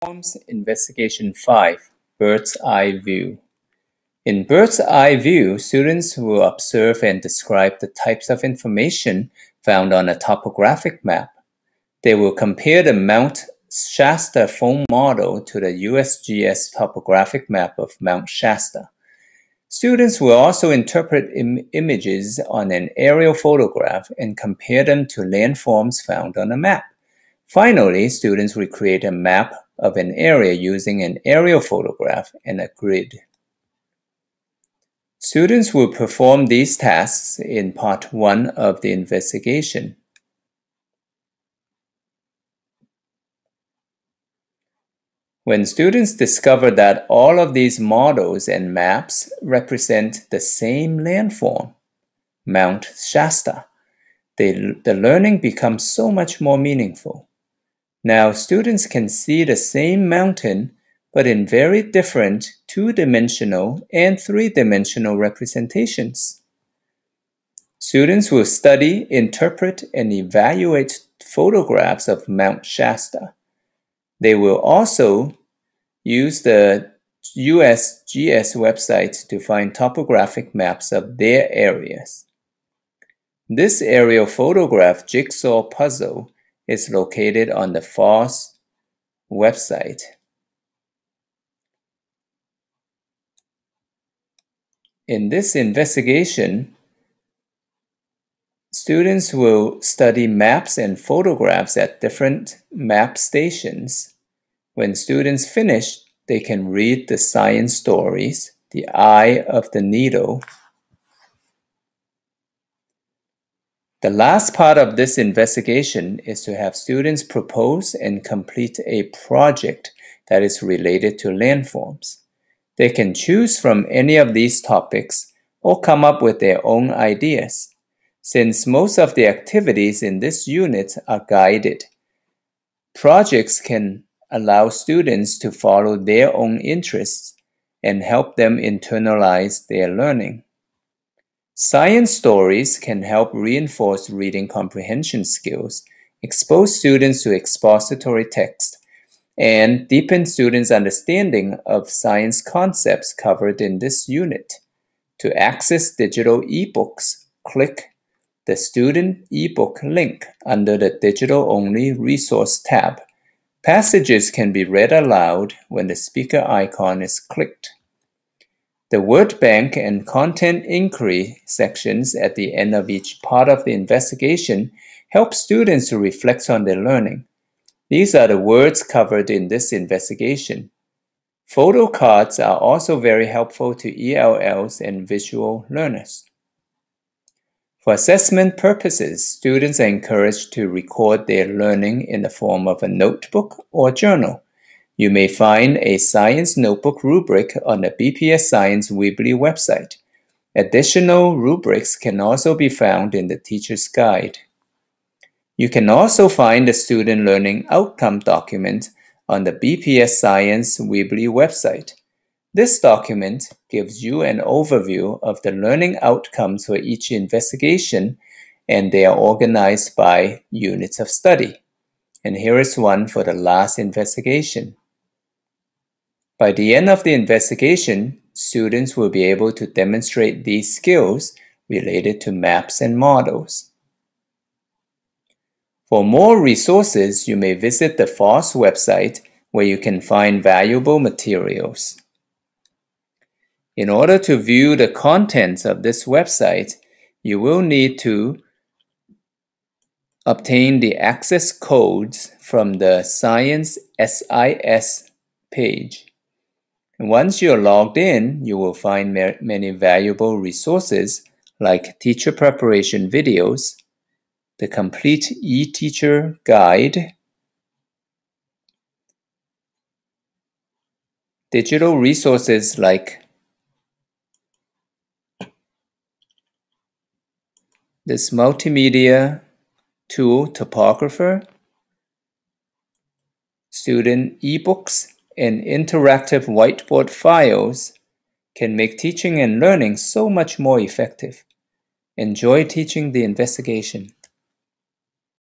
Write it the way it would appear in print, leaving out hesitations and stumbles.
Landforms Investigation 5, Bird's Eye View. In Bird's Eye View, students will observe and describe the types of information found on a topographic map. They will compare the Mount Shasta foam model to the USGS topographic map of Mount Shasta. Students will also interpret images on an aerial photograph and compare them to landforms found on a map. Finally, students will create a map of an area using an aerial photograph and a grid. Students will perform these tasks in Part 1 of the investigation. When students discover that all of these models and maps represent the same landform, Mount Shasta, the learning becomes so much more meaningful. Now, students can see the same mountain, but in very different two-dimensional and three-dimensional representations. Students will study, interpret, and evaluate photographs of Mount Shasta. They will also use the USGS website to find topographic maps of their areas. This aerial photograph jigsaw puzzle is located on the FOSS website. In this investigation, students will study maps and photographs at different map stations. When students finish, they can read the science stories, The Eye of the Needle. The last part of this investigation is to have students propose and complete a project that is related to landforms. They can choose from any of these topics or come up with their own ideas. Since most of the activities in this unit are guided, projects can allow students to follow their own interests and help them internalize their learning. Science stories can help reinforce reading comprehension skills, expose students to expository text, and deepen students' understanding of science concepts covered in this unit. To access digital ebooks, click the Student eBook link under the Digital Only Resource tab. Passages can be read aloud when the speaker icon is clicked. The word bank and content inquiry sections at the end of each part of the investigation help students to reflect on their learning. These are the words covered in this investigation. Photo cards are also very helpful to ELLs and visual learners. For assessment purposes, students are encouraged to record their learning in the form of a notebook or journal. You may find a science notebook rubric on the BPS Science Weebly website. Additional rubrics can also be found in the teacher's guide. You can also find the student learning outcome document on the BPS Science Weebly website. This document gives you an overview of the learning outcomes for each investigation, and they are organized by units of study. And here is one for the last investigation. By the end of the investigation, students will be able to demonstrate these skills related to maps and models. For more resources, you may visit the FOSS website where you can find valuable materials. In order to view the contents of this website, you will need to obtain the access codes from the Science SIS page. And once you're logged in, you will find many valuable resources like teacher preparation videos, the complete e-teacher guide, digital resources like this multimedia tool topographer, student ebooks, and interactive whiteboard files can make teaching and learning so much more effective. Enjoy teaching the investigation.